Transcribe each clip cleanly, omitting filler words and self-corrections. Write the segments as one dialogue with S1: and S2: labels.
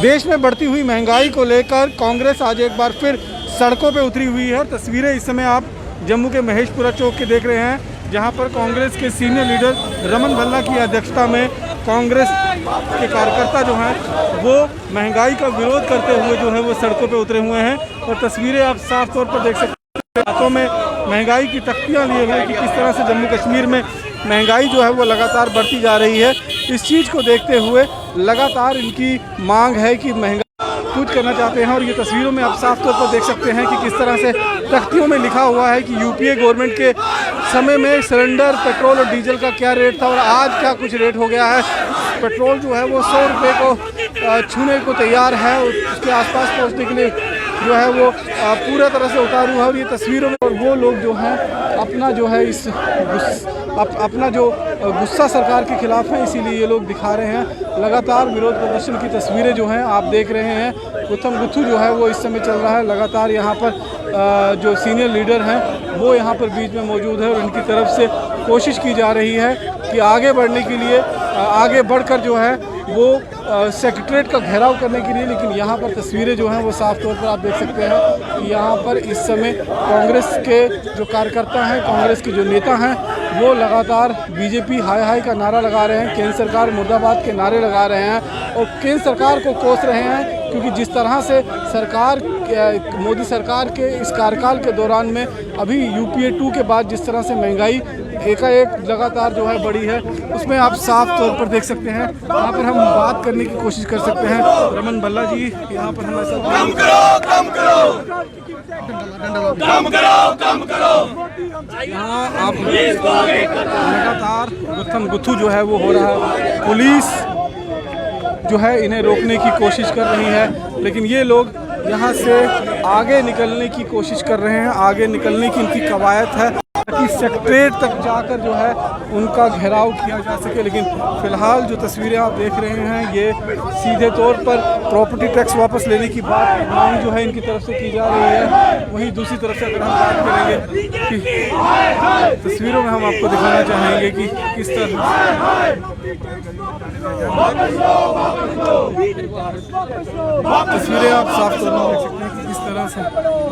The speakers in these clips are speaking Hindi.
S1: देश में बढ़ती हुई महंगाई को लेकर कांग्रेस आज एक बार फिर सड़कों पे उतरी हुई है। तस्वीरें इस समय आप जम्मू के महेशपुरा चौक के देख रहे हैं, जहां पर कांग्रेस के सीनियर लीडर रमन भल्ला की अध्यक्षता में कांग्रेस के कार्यकर्ता जो हैं वो महंगाई का विरोध करते हुए जो है वो सड़कों पे उतरे हुए हैं। और तस्वीरें आप साफ तौर पर देख सकते हैं, हाथों में महंगाई की तख्तियाँ लिए हुए कि किस तरह से जम्मू कश्मीर में महंगाई जो है वो लगातार बढ़ती जा रही है। इस चीज़ को देखते हुए लगातार इनकी मांग है कि महंगाई कुछ करना चाहते हैं। और ये तस्वीरों में आप साफ तौर पर देख सकते हैं कि किस तरह से तख्तियों में लिखा हुआ है कि यूपीए गवर्नमेंट के समय में सिलेंडर पेट्रोल और डीजल का क्या रेट था और आज क्या कुछ रेट हो गया है। पेट्रोल जो है वो 100 रुपये को छूने को तैयार है, उसके आसपास पहुंचने के लिए जो है वो पूरा तरह से उतारू है। और ये तस्वीरों में और वो लोग जो हैं अपना जो है अपना जो गुस्सा सरकार के खिलाफ है, इसीलिए ये लोग दिखा रहे हैं। लगातार विरोध प्रदर्शन की तस्वीरें जो हैं आप देख रहे हैं। गौतम गुत्थू जो है वो इस समय चल रहा है। लगातार यहाँ पर जो सीनियर लीडर हैं वो यहाँ पर बीच में मौजूद है और इनकी तरफ से कोशिश की जा रही है कि आगे बढ़ने के लिए आगे बढ़कर जो है वो सेक्रेटरीट का घेराव करने के लिए। लेकिन यहाँ पर तस्वीरें जो हैं वो साफ तौर पर आप देख सकते हैं कि यहाँ पर इस समय कांग्रेस के जो कार्यकर्ता हैं, कांग्रेस के जो नेता हैं वो लगातार बीजेपी हाय हाय का नारा लगा रहे हैं, केंद्र सरकार मुर्दाबाद के नारे लगा रहे हैं और केंद्र सरकार को कोस रहे हैं। क्योंकि जिस तरह से सरकार मोदी सरकार के इस कार्यकाल के दौरान में अभी यूपीए 2 के बाद जिस तरह से महंगाई एकाएक लगातार जो है बढ़ी है, उसमें आप साफ तौर पर देख सकते हैं। यहाँ पर हम बात करने की कोशिश कर सकते हैं। रमन भल्ला जी यहाँ पर हमारे साथ।
S2: कम करो।
S1: यहाँ आप लगातार गौतम गुत्थू जो है वो हो रहा है। पुलिस जो है इन्हें रोकने की कोशिश कर रही है, लेकिन ये लोग यहाँ से आगे निकलने की कोशिश कर रहे हैं। आगे निकलने की इनकी कवायद है कि सेक्रेटरीट तक जाकर जो है उनका घेराव किया जा सके। लेकिन फ़िलहाल जो तस्वीरें आप देख रहे हैं ये सीधे तौर पर प्रॉपर्टी टैक्स वापस लेने की मांग जो है इनकी तरफ से की जा रही है। वहीं दूसरी तरफ से अगर हम बात करेंगे कि तस्वीरों में हम आपको दिखाना चाहेंगे कि किस तरह तस्वीरें आप साफ तौर पर देख सकते हैं कि किस तरह से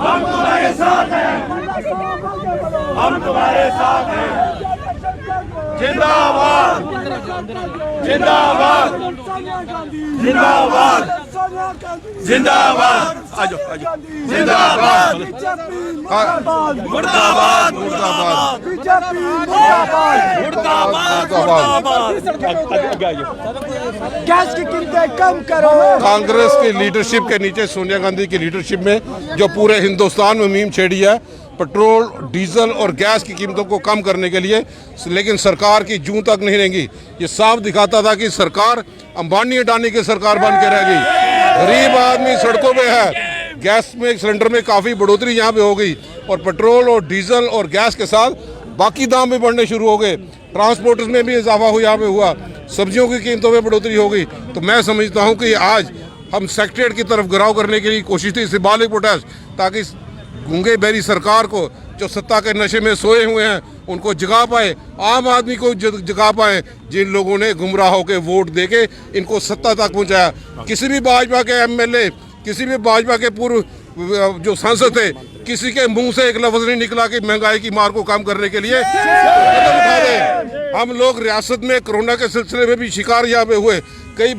S2: हम तुम्हारे साथ हैं। जिंदाबाद जिंदाबाद जिंदाबाद जिंदाबाद आजो जिंदाबाद मुर्दाबाद मुर्दाबाद
S3: गैस की कीमतें कम करो।
S4: कांग्रेस की लीडरशिप के नीचे सोनिया गांधी की लीडरशिप में जो पूरे हिंदुस्तान में मुहिम छेड़ी है पेट्रोल डीजल और गैस की कीमतों को कम करने के लिए, लेकिन सरकार की जूं तक नहीं रहेंगी। ये साफ दिखाता था कि सरकार अंबानी अडानी की सरकार बन के रह गई। गरीब आदमी सड़कों पे है। गैस में सिलेंडर में काफ़ी बढ़ोतरी यहाँ पे हो गई और पेट्रोल और डीजल और गैस के साथ बाकी दाम भी बढ़ने शुरू हो गए। ट्रांसपोर्टर्स में भी इजाफा यहाँ पे हुआ, सब्जियों की कीमतों में बढ़ोतरी हो गई। तो मैं समझता हूँ कि आज हम सेक्रेटरीट की तरफ घेराव करने के लिए कोशिश थी, सिंबॉलिक प्रोटेस्ट, ताकि गूंगे बहरी सरकार को जो सत्ता के नशे में सोए हुए हैं उनको जगा पाए, आम आदमी को जगा पाए, जिन लोगों ने गुमराह होकर वोट देके इनको सत्ता तक पहुंचाया। किसी भी भाजपा के एमएलए, किसी भी भाजपा के पूर्व जो सांसद थे, किसी के मुंह से एक लफ्ज नहीं निकला कि महंगाई की मार को कम करने के लिए कदम उठा दें। हम लोग रियासत में कोरोना के सिलसिले में भी शिकार यहाँ पे हुए। कई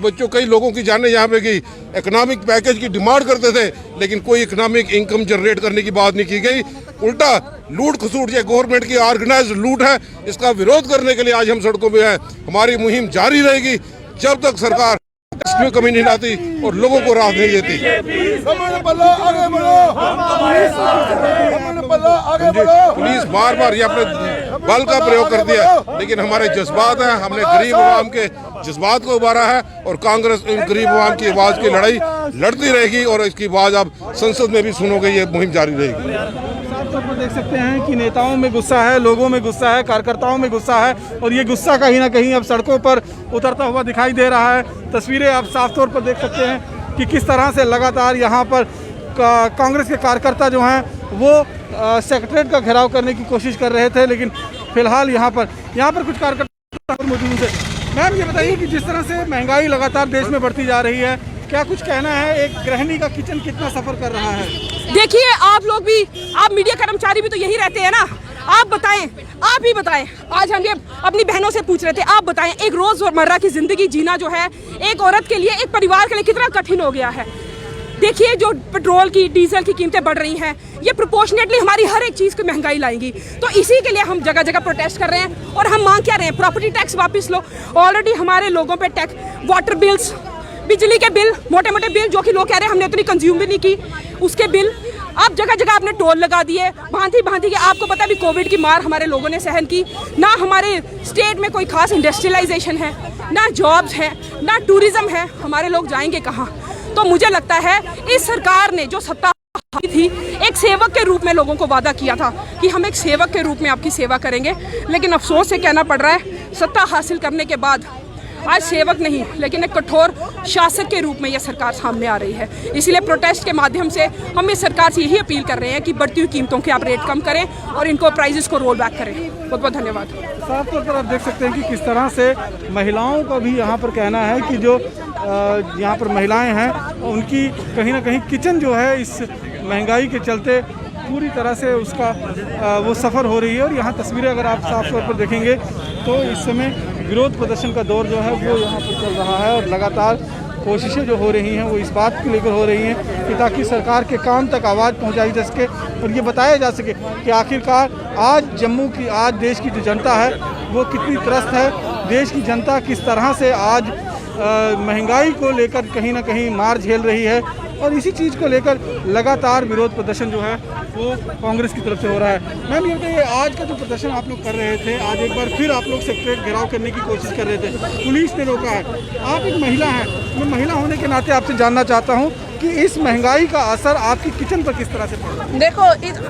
S4: लोगों की जानें यहाँ पे गई। इकोनॉमिक पैकेज की डिमांड करते थे, लेकिन कोई इकोनॉमिक इनकम जनरेट करने की बात नहीं की गई। उल्टा लूट खसूट, ये गवर्नमेंट की ऑर्गेनाइज लूट है। इसका विरोध करने के लिए आज हम सड़कों पे हैं। हमारी मुहिम जारी रहेगी जब तक सरकार इसमें कमी नहीं लाती और लोगों को राहत नहीं देती। पुलिस बार बार ये अपने बल का प्रयोग कर दिया, लेकिन हमारे जज्बात हैं, हमने गरीब आवाम के जज्बात को उभारा है और कांग्रेस इन गरीब आवाम की आवाज़ की लड़ाई लड़ती रहेगी और इसकी आवाज़ आप संसद में भी सुनोगे। ये मुहिम जारी रहेगी।
S1: साफ तौर पर देख सकते हैं कि नेताओं में गुस्सा है, लोगों में गुस्सा है, कार्यकर्ताओं में गुस्सा है और ये गुस्सा कहीं ना कहीं अब सड़कों पर उतरता हुआ दिखाई दे रहा है। तस्वीरें आप साफ तौर पर देख सकते हैं कि किस तरह से लगातार यहाँ पर कांग्रेस के कार्यकर्ता जो हैं वो सेक्रेटरीट का घेराव करने की कोशिश कर रहे थे। लेकिन फिलहाल यहाँ पर कुछ कार्यकर्ता मौजूद थे। मैम ये बताइए कि जिस तरह से महंगाई लगातार देश में बढ़ती जा रही है, क्या कुछ कहना है, एक गृहिणी का किचन कितना सफर कर रहा है?
S5: देखिए आप लोग भी, आप मीडिया कर्मचारी भी तो यही रहते हैं ना, आप बताएं, आप ही बताएं। आज हम ये अपनी बहनों से पूछ रहे थे, आप बताएं एक रोजमर्रा की जिंदगी जीना जो है एक औरत के लिए, एक परिवार के लिए कितना कठिन हो गया है। देखिए जो पेट्रोल की, डीजल की कीमतें बढ़ रही हैं, ये प्रोपोर्शनेटली हमारी हर एक चीज़ की महंगाई लाएंगी। तो इसी के लिए हम जगह जगह प्रोटेस्ट कर रहे हैं और हम मांग क्या रहे हैं, प्रॉपर्टी टैक्स वापस लो। ऑलरेडी हमारे लोगों पे टैक्स, वाटर बिल्स, बिजली के बिल, मोटे मोटे बिल जो कि लोग कह रहे हैं हमने उतनी कंज्यूम भी नहीं की, उसके बिल अब जगह जगह आपने टोल लगा दिए, भांति भांति के। आपको पता है भी कोविड की मार हमारे लोगों ने सहन की। ना हमारे स्टेट में कोई खास इंडस्ट्रियलाइजेशन है, ना जॉब्स है, ना टूरिज्म है, हमारे लोग जाएंगे कहाँ? तो मुझे लगता है इस सरकार ने जो सत्ता थी, एक सेवक के रूप में लोगों को वादा किया था कि हम एक सेवक के रूप में आपकी सेवा करेंगे, लेकिन अफसोस से कहना पड़ रहा है सत्ता हासिल करने के बाद आज सेवक नहीं लेकिन एक कठोर शासक के रूप में यह सरकार सामने आ रही है। इसीलिए प्रोटेस्ट के माध्यम से हम इस सरकार से यही अपील कर रहे हैं कि बढ़ती हुई कीमतों के आप रेट कम करें और इनको प्राइजेस को रोल बैक करें। बहुत बहुत धन्यवाद।
S1: साफ तौर पर आप देख सकते हैं कि किस तरह से महिलाओं का भी यहाँ पर कहना है कि जो यहाँ पर महिलाएं हैं उनकी कहीं ना कहीं किचन जो है इस महंगाई के चलते पूरी तरह से उसका वो सफ़र हो रही है। और यहाँ तस्वीरें अगर आप साफ तौर पर देखेंगे तो इस समय विरोध प्रदर्शन का दौर जो है वो यहाँ पर चल रहा है और लगातार कोशिशें जो हो रही हैं वो इस बात को लेकर हो रही हैं कि ताकि सरकार के कान तक आवाज़ पहुँचाई जा सके और ये बताया जा सके कि आखिरकार आज जम्मू की, आज देश की जो जनता है वो कितनी त्रस्त है, देश की जनता किस तरह से आज महंगाई को लेकर कहीं ना कहीं मार झेल रही है। और इसी चीज़ को लेकर लगातार विरोध प्रदर्शन जो है वो कांग्रेस की तरफ से हो रहा है। मैम ये बताइए आज का जो प्रदर्शन आप लोग कर रहे थे, आज एक बार फिर आप लोग सेक्रेटरीट घेराव करने की कोशिश कर रहे थे, पुलिस ने रोका है। आप एक महिला हैं, मैं महिला होने के नाते आपसे जानना चाहता हूँ कि इस महंगाई का असर आपकी किचन पर किस तरह से पड़ा?
S6: देखो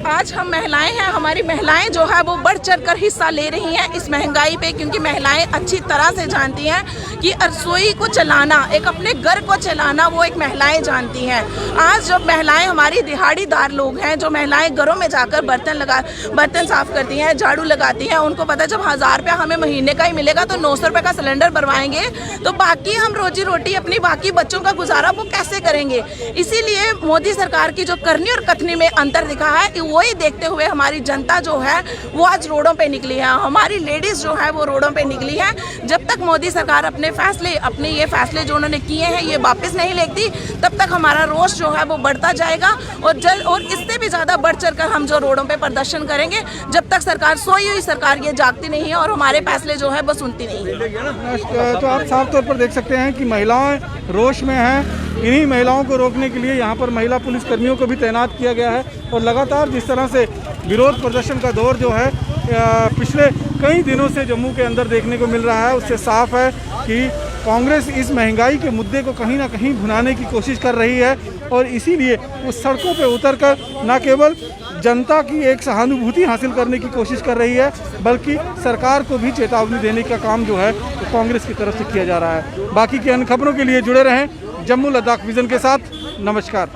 S6: आज हम महिलाएं हैं, हमारी महिलाएं जो है वो बढ़ चढ़ कर हिस्सा ले रही हैं इस महंगाई पे, क्योंकि महिलाएं अच्छी तरह से जानती हैं कि रसोई को चलाना, एक अपने घर को चलाना वो एक महिलाएं जानती हैं। आज जब महिलाएं हमारी दिहाड़ीदार लोग हैं, जो महिलाएं घरों में जाकर बर्तन साफ करती हैं, झाड़ू लगाती हैं, उनको पता है जब 1000 रुपया हमें महीने का ही मिलेगा तो 900 रुपये का सिलेंडर भरवाएंगे तो बाकी हम रोजी रोटी अपनी बाकी बच्चों का गुजारा वो कैसे करेंगे। इसीलिए मोदी सरकार की जो करनी और कथनी में अंतर दिखा है वही देखते हुए हमारी जनता जो है वो आज रोडों पे निकली है, हमारी लेडीज जो है वो रोडों पे निकली है। जब तक मोदी सरकार अपने ये फैसले जो उन्होंने किए हैं ये वापस नहीं लेती तब तक हमारा रोष जो है वो बढ़ता जाएगा और इससे भी ज़्यादा बढ़ चढ़ कर हम जो रोडों पे प्रदर्शन करेंगे जब तक सरकार, सोई हुई सरकार ये जागती नहीं है और हमारे फैसले जो है वो सुनती नहीं है।
S1: तो आप साफ तौर पर देख सकते हैं कि महिलाएं रोष में हैं। इन्हीं महिलाओं को रोकने के लिए यहाँ पर महिला पुलिस कर्मियों को भी तैनात किया गया है और लगातार जिस तरह से विरोध प्रदर्शन का दौर जो है पिछले कई दिनों से जम्मू के अंदर देखने को मिल रहा है, उससे साफ है कि कांग्रेस इस महंगाई के मुद्दे को कहीं ना कहीं भुनाने की कोशिश कर रही है और इसीलिए वो सड़कों पे उतरकर न केवल जनता की एक सहानुभूति हासिल करने की कोशिश कर रही है बल्कि सरकार को भी चेतावनी देने का काम जो है तो कांग्रेस की तरफ से किया जा रहा है। बाकी की अन्य खबरों के लिए जुड़े रहें जम्मू लद्दाख विजन के साथ। नमस्कार।